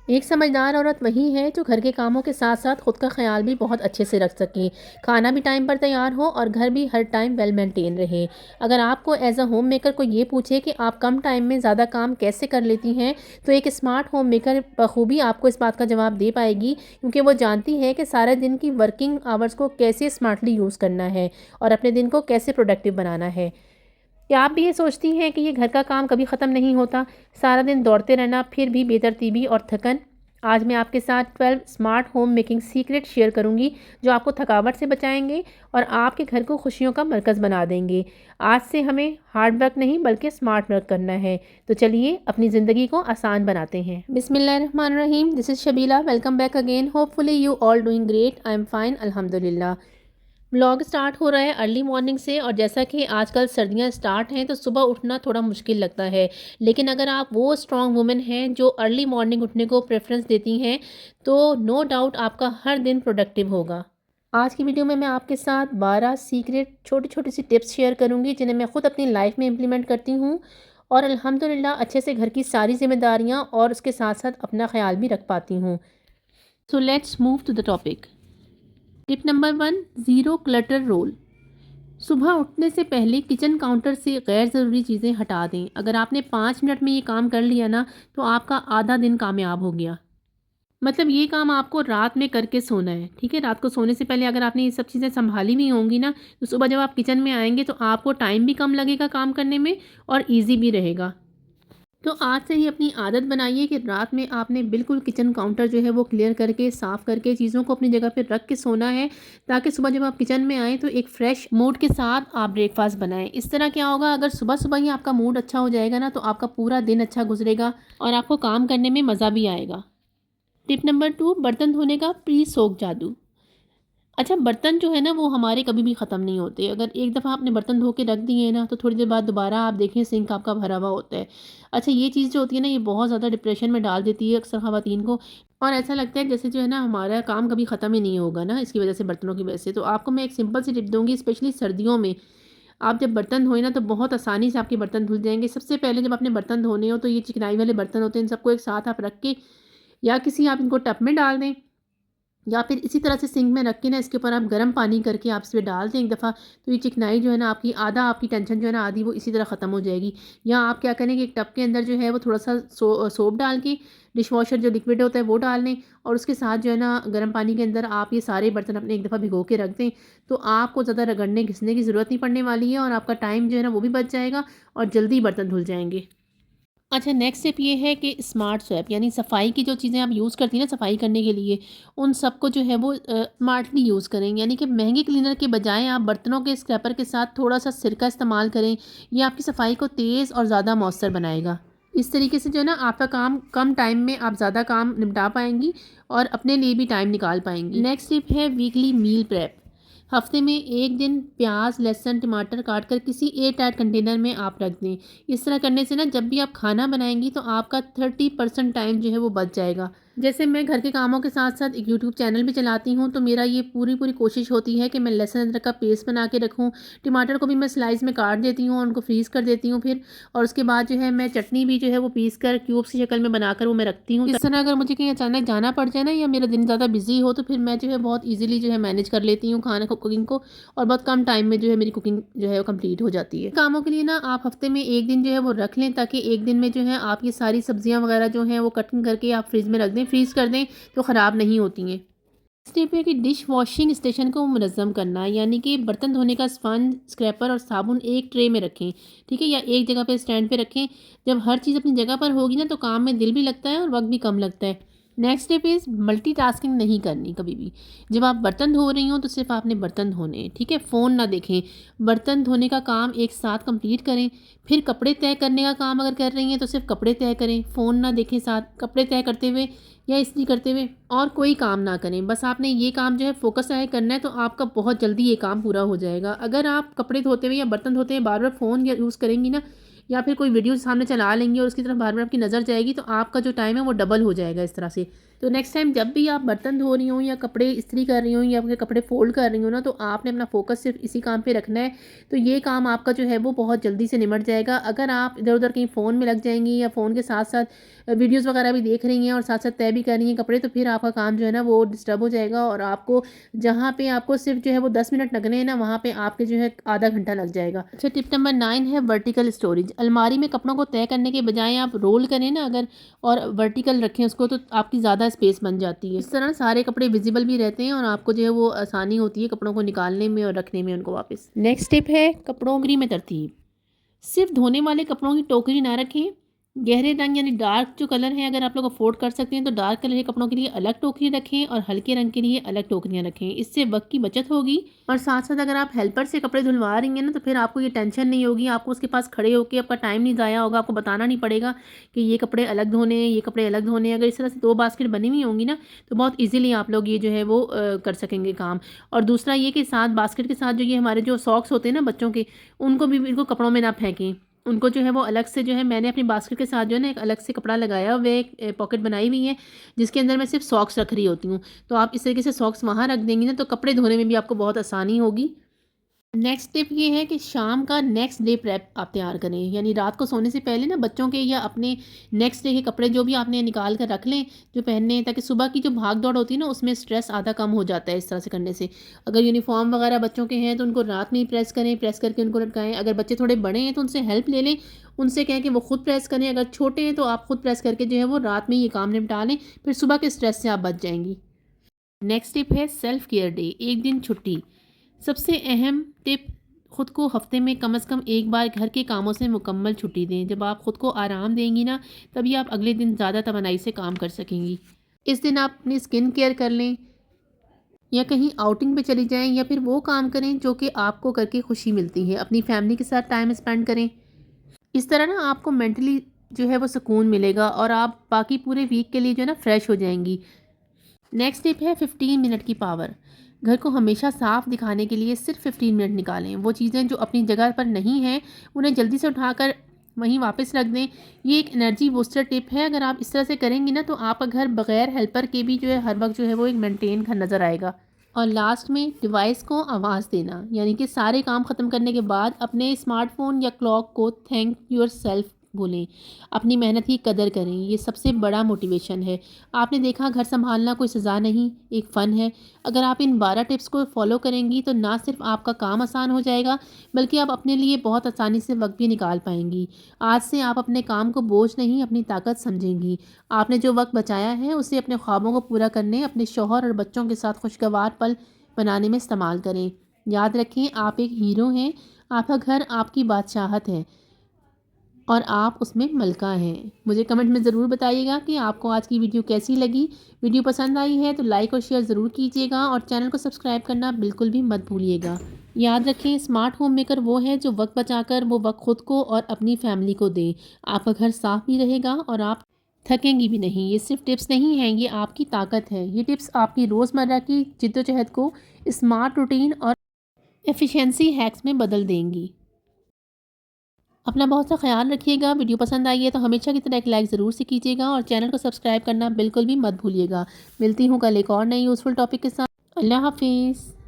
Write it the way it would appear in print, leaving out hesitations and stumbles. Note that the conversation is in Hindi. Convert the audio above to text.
एक समझदार औरत वही है जो घर के कामों के साथ साथ खुद का ख्याल भी बहुत अच्छे से रख सके। खाना भी टाइम पर तैयार हो और घर भी हर टाइम वेल मेंटेन रहे। अगर आपको एज अ होम मेकर को ये पूछे कि आप कम टाइम में ज़्यादा काम कैसे कर लेती हैं, तो एक स्मार्ट होम मेकर बखूबी आपको इस बात का जवाब दे पाएगी, क्योंकि वो जानती है कि सारे दिन की वर्किंग आवर्स को कैसे स्मार्टली यूज़ करना है और अपने दिन को कैसे प्रोडक्टिव बनाना है। क्या आप भी ये सोचती हैं कि ये घर का काम कभी ख़त्म नहीं होता, सारा दिन दौड़ते रहना, फिर भी बेतरतीबी और थकन? आज मैं आपके साथ 12 smart home making secret share करूंगी, जो आपको थकावट से बचाएंगे और आपके घर को खुशियों का मरकज़ बना देंगे। आज से हमें हार्ड वर्क नहीं बल्कि स्मार्ट वर्क करना है। तो चलिए अपनी ज़िंदगी को आसान बनाते हैं। बिस्मिल्लाहिर्रहमानिर्रहीम। This is Shabila. Welcome back again. Hopefully you all doing great. I am fine, अल्हम्दुलिल्लाह। व्लॉग स्टार्ट हो रहा है अर्ली मॉर्निंग से, और जैसा कि आजकल सर्दियां स्टार्ट हैं तो सुबह उठना थोड़ा मुश्किल लगता है। लेकिन अगर आप वो स्ट्रॉन्ग वुमेन हैं जो अर्ली मॉर्निंग उठने को प्रेफरेंस देती हैं, तो नो डाउट आपका हर दिन प्रोडक्टिव होगा। आज की वीडियो में मैं आपके साथ 12 सीक्रेट छोटी छोटी सी टिप्स शेयर करूंगी, जिन्हें मैं खुद अपनी लाइफ में इम्प्लीमेंट करती हूँ और अल्हम्दुलिल्लाह अच्छे से घर की सारी जिम्मेदारियाँ और उसके साथ साथ अपना ख्याल भी रख पाती हूँ। So let's move to the topic. Tip number 1, zero clutter rule. सुबह उठने से पहले किचन काउंटर से गैर ज़रूरी चीज़ें हटा दें। अगर आपने 5 मिनट में ये काम कर लिया ना, तो आपका आधा दिन कामयाब हो गया। मतलब ये काम आपको रात में करके सोना है, ठीक है। रात को सोने से पहले अगर आपने ये सब चीज़ें संभाली हुई होंगी ना, तो सुबह जब आप किचन में आएंगे तो आपको टाइम भी कम लगेगा काम करने में और ईजी भी रहेगा। तो आज से ही अपनी आदत बनाइए कि रात में आपने बिल्कुल किचन काउंटर जो है वो क्लियर करके, साफ़ करके, चीज़ों को अपनी जगह पे रख के सोना है, ताकि सुबह जब आप किचन में आएँ तो एक फ़्रेश मूड के साथ आप ब्रेकफास्ट बनाएं। इस तरह क्या होगा, अगर सुबह सुबह ही आपका मूड अच्छा हो जाएगा ना, तो आपका पूरा दिन अच्छा गुजरेगा और आपको काम करने में मज़ा भी आएगा। टिप नंबर 2, बर्तन धोने का प्री सोक जादू। अच्छा, बर्तन जो है ना वो हमारे कभी भी ख़त्म नहीं होते। अगर एक दफ़ा आपने बर्तन धो के रख दिए ना, तो थोड़ी देर बाद दोबारा आप देखें सिंक आपका भरा हुआ होता है। अच्छा, ये चीज़ जो होती है ना, ये बहुत ज़्यादा डिप्रेशन में डाल देती है अक्सर ख़वातीन को, और ऐसा लगता है जैसे जो है ना हमारा काम कभी ख़त्म ही नहीं होगा ना, इसकी वजह से, बर्तनों की वजह से। तो आपको मैं एक सिंपल सी टिप दूँगी, स्पेशली सर्दियों में आप जब बर्तन धोएँ ना, तो बहुत आसानी से आपके बर्तन धुल जाएँगे। सबसे पहले जब आपने बर्तन धोने हो, तो ये चिकनाई वाले बर्तन होते हैं, इन सबको एक साथ आप रख के, या किसी आप इनको टब में डाल दें, या फिर इसी तरह से सिंक में रख के ना इसके ऊपर आप गर्म पानी करके आप इसमें डाल दें एक दफ़ा, तो ये चिकनाई जो है ना आपकी, आधा आपकी टेंशन जो है ना आधी वो इसी तरह ख़त्म हो जाएगी। या आप क्या करें कि एक टब के अंदर जो है वो थोड़ा सा सोप डाल के, डिश वॉशर जो लिक्विड होता है वो डाल लें, और उसके साथ जो है ना गर्म पानी के अंदर आप ये सारे बर्तन अपने एक दफ़ा भिगो के रख दें। तो आपको ज़्यादा रगड़ने घिसने की ज़रूरत नहीं पड़ने वाली है, और आपका टाइम जो है ना वो भी बच जाएगा और जल्दी बर्तन धुल जाएंगे। अच्छा, नेक्स्ट स्टेप ये है कि स्मार्ट स्वैप, यानी सफाई की जो चीज़ें आप यूज़ करती हैं ना सफाई करने के लिए, उन सबको जो है वो स्मार्टली यूज़ करें। यानी कि महंगे क्लीनर के बजाय आप बर्तनों के स्क्रैपर के साथ थोड़ा सा सिरका इस्तेमाल करें। ये आपकी सफाई को तेज़ और ज़्यादा मौसर बनाएगा। इस तरीके से जो है ना आपका काम कम टाइम में आप ज़्यादा काम निपटा पाएंगी और अपने लिए भी टाइम निकाल पाएंगी। नेक्स्ट स्टेप है वीकली मील प्रेप। हफ्ते में एक दिन प्याज, लहसुन, टमाटर काट कर किसी एयर टाइट कंटेनर में आप रख दें। इस तरह करने से ना जब भी आप खाना बनाएंगी तो आपका 30% टाइम जो है वो बच जाएगा। जैसे मैं घर के कामों के साथ साथ एक यूट्यूब चैनल भी चलाती हूँ, तो मेरा ये पूरी पूरी कोशिश होती है कि मैं लहसुन अदरक का पेस्ट बना के रखूँ। टमाटर को भी मैं स्लाइस में काट देती हूँ और उनको फ्रीज़ कर देती हूँ फिर, और उसके बाद जो है मैं चटनी भी जो है वो पीस कर क्यूब्स की शक्ल में बनाकर वो मैं रखती हूँ। इस तरह अगर मुझे कहीं अचानक जाना पड़ जाए ना, या मेरा दिन ज़्यादा बिजी हो, तो फिर मैं जो है बहुत ईजिली जो है मैनेज कर लेती हूँ खाना कुकिंग को, और बहुत कम टाइम में जो है मेरी कुकिंग जो है वो कंप्लीट हो जाती है। कामों के लिए ना आप हफ्ते में एक दिन जो है वो रख लें, ताकि एक दिन में जो है आप ये सारी सब्जियां वगैरह जो हैं वो कटिंग करके आप फ्रिज में रख दें, फ्रीज़ कर दें, तो ख़राब नहीं होती हैं। स्टेप है कि डिश वॉशिंग स्टेशन को मुनज़्ज़म करना, यानी कि बर्तन धोने का स्पंज, स्क्रैपर और साबुन एक ट्रे में रखें, ठीक है, या एक जगह पे स्टैंड पे रखें। जब हर चीज़ अपनी जगह पर होगी ना, तो काम में दिल भी लगता है और वक्त भी कम लगता है। नेक्स्ट स्टेप इज़ मल्टीटास्किंग नहीं करनी कभी भी। जब आप बर्तन धो रही हो तो सिर्फ आपने बर्तन धोने हैं, ठीक है, फ़ोन ना देखें। बर्तन धोने का काम एक साथ कंप्लीट करें, फिर कपड़े तय करने का काम अगर कर रही हैं तो सिर्फ कपड़े तय करें, फ़ोन ना देखें साथ कपड़े तय करते हुए या इस्त्री करते हुए, और कोई काम ना करें। बस आपने ये काम जो है फ़ोकस है करना है, तो आपका बहुत जल्दी ये काम पूरा हो जाएगा। अगर आप कपड़े धोते हुए या बर्तन धोते हुए बार बार फ़ोन या यूज़ करेंगी ना, या फिर कोई वीडियो सामने चला लेंगी और उसकी तरफ बार बार आपकी नज़र जाएगी, तो आपका जो टाइम है वो डबल हो जाएगा इस तरह से। तो नेक्स्ट टाइम जब भी आप बर्तन धो रही हो या कपड़े इस्त्री कर रही हो या अपने कपड़े फोल्ड कर रही हो ना, तो आपने अपना फोकस सिर्फ इसी काम पे रखना है। तो ये काम आपका जो है वो बहुत जल्दी से निमट जाएगा। अगर आप इधर उधर कहीं फ़ोन में लग जाएंगी या फ़ोन के साथ साथ वीडियोज़ वगैरह भी देख रही हैं और साथ साथ तय भी कर रही हैं कपड़े, तो फिर आपका काम जो है ना वो डिस्टर्ब हो जाएगा और आपको जहाँ पे आपको सिर्फ जो है वो 10 मिनट लगने हैं ना, वहाँ पे आपके जो है आधा घंटा लग जाएगा। अच्छा, टिप नंबर 9 है वर्टिकल स्टोरेज। अलमारी में कपड़ों को तय करने के बजाय आप रोल करें ना अगर, और वर्टिकल रखें उसको, तो आपकी ज़्यादा स्पेस बन जाती है। इस तरह सारे कपड़े विजिबल भी रहते हैं और आपको जो है वो आसानी होती है कपड़ों को निकालने में और रखने में उनको वापस। नेक्स्ट टिप है कपड़ों की में तरतीब। सिर्फ धोने वाले कपड़ों की टोकरी ना रखें। गहरे रंग यानी डार्क जो कलर है, अगर आप लोग अफोर्ड कर सकते हैं तो डार्क कलर के कपड़ों के लिए अलग टोकरी रखें और हल्के रंग के लिए अलग टोकरियां रखें। इससे वक्त की बचत होगी और साथ साथ अगर आप हेल्पर से कपड़े धुलवा रही हैं ना, तो फिर आपको ये टेंशन नहीं होगी, आपको उसके पास खड़े होकर आपका टाइम नहीं ज़ाया होगा, आपको बताना नहीं पड़ेगा कि ये कपड़े अलग धोने हैं, ये कपड़े अलग धोने हैं। अगर इस तरह से 2 बास्केट बनी हुई होंगी ना, तो बहुत ईजिली आप लोग ये जो है वो कर सकेंगे काम। और दूसरा ये कि साथ बास्केट के साथ जो ये हमारे जो सॉक्स होते हैं ना बच्चों के, उनको भी इनको कपड़ों में ना फेंकें। उनको जो है वो अलग से जो है, मैंने अपनी बास्केट के साथ जो है ना एक अलग से कपड़ा लगाया हुआ है, एक पॉकेट बनाई हुई है जिसके अंदर मैं सिर्फ सॉक्स रख रही होती हूँ। तो आप इस तरीके से सॉक्स वहाँ रख देंगी ना, तो कपड़े धोने में भी आपको बहुत आसानी होगी। नेक्स्ट टिप ये है कि शाम का नेक्स्ट डे प्रेप आप तैयार करें, यानी रात को सोने से पहले ना बच्चों के या अपने नेक्स्ट डे के कपड़े जो भी आपने निकाल कर रख लें जो पहनने हैं, ताकि सुबह की जो भाग दौड़ होती है ना उसमें स्ट्रेस आधा कम हो जाता है इस तरह से करने से। अगर यूनिफॉर्म वगैरह बच्चों के हैं तो उनको रात में ही प्रेस करें, प्रेस करके उनको लटकाएं। अगर बच्चे थोड़े बड़े हैं तो उनसे हेल्प ले लें, उनसे कहें कि वो खुद प्रेस करें। अगर छोटे हैं तो आप खुद प्रेस करके जो है वो रात में ये काम निपटा लें, फिर सुबह के स्ट्रेस से आप बच जाएंगी। नेक्स्ट टिप है सेल्फ केयर डे, एक दिन छुट्टी। सबसे अहम टिप, खुद को हफ्ते में कम से कम एक बार घर के कामों से मुकम्मल छुट्टी दें। जब आप खुद को आराम देंगी ना, तभी आप अगले दिन ज़्यादा तवानाई से काम कर सकेंगी। इस दिन आप अपनी स्किन केयर कर लें या कहीं आउटिंग पे चली जाएं या फिर वो काम करें जो कि आपको करके खुशी मिलती है। अपनी फैमिली के साथ टाइम स्पेंड करें। इस तरह ना आपको मेंटली जो है वो सुकून मिलेगा और आप बाकी पूरे वीक के लिए जो है ना फ्रेश हो जाएंगी। नेक्स्ट टिप है 15 मिनट की पावर। घर को हमेशा साफ़ दिखाने के लिए सिर्फ 15 मिनट निकालें। वो चीज़ें जो अपनी जगह पर नहीं हैं उन्हें जल्दी से उठाकर वहीं वापस रख दें। ये एक एनर्जी बूस्टर टिप है। अगर आप इस तरह से करेंगी ना, तो आपका घर बग़ैर हेल्पर के भी जो है हर वक्त जो है वो एक मेंटेन घर नज़र आएगा। और लास्ट में डिवाइस को आवाज़ देना, यानी कि सारे काम ख़त्म करने के बाद अपने स्मार्टफ़ोन या क्लॉक को थैंक योर सेल्फ बोलें। अपनी मेहनत की कदर करें, ये सबसे बड़ा मोटिवेशन है। आपने देखा, घर संभालना कोई सज़ा नहीं, एक फ़न है। अगर आप इन 12 टिप्स को फॉलो करेंगी तो ना सिर्फ आपका काम आसान हो जाएगा, बल्कि आप अपने लिए बहुत आसानी से वक्त भी निकाल पाएंगी। आज से आप अपने काम को बोझ नहीं, अपनी ताकत समझेंगी। आपने जो वक्त बचाया है उसे अपने ख्वाबों को पूरा करने, अपने शौहर और बच्चों के साथ खुशगवार पल बनाने में इस्तेमाल करें। याद रखें, आप एक हीरो हैं। आपका घर आपकी बादशाहत है और आप उसमें मलका हैं। मुझे कमेंट में ज़रूर बताइएगा कि आपको आज की वीडियो कैसी लगी। वीडियो पसंद आई है तो लाइक और शेयर ज़रूर कीजिएगा और चैनल को सब्सक्राइब करना बिल्कुल भी मत भूलिएगा। याद रखें, स्मार्ट होम मेकर वो है जो वक्त बचाकर वो वक्त खुद को और अपनी फैमिली को दे। आपका घर साफ भी रहेगा और आप थकेंगी भी नहीं। ये सिर्फ टिप्स नहीं हैं, ये आपकी ताकत है। ये टिप्स आपकी रोज़मर्रा की जिद्दोजहद को स्मार्ट रूटीन और एफिशिएंसी हैक्स में बदल देंगी। अपना बहुत सा ख्याल रखिएगा। वीडियो पसंद आई है तो हमेशा की तरह एक लाइक ज़रूर से कीजिएगा और चैनल को सब्सक्राइब करना बिल्कुल भी मत भूलिएगा। मिलती हूँ कल एक और नई यूज़फुल टॉपिक के साथ। अल्लाह हाफिज़।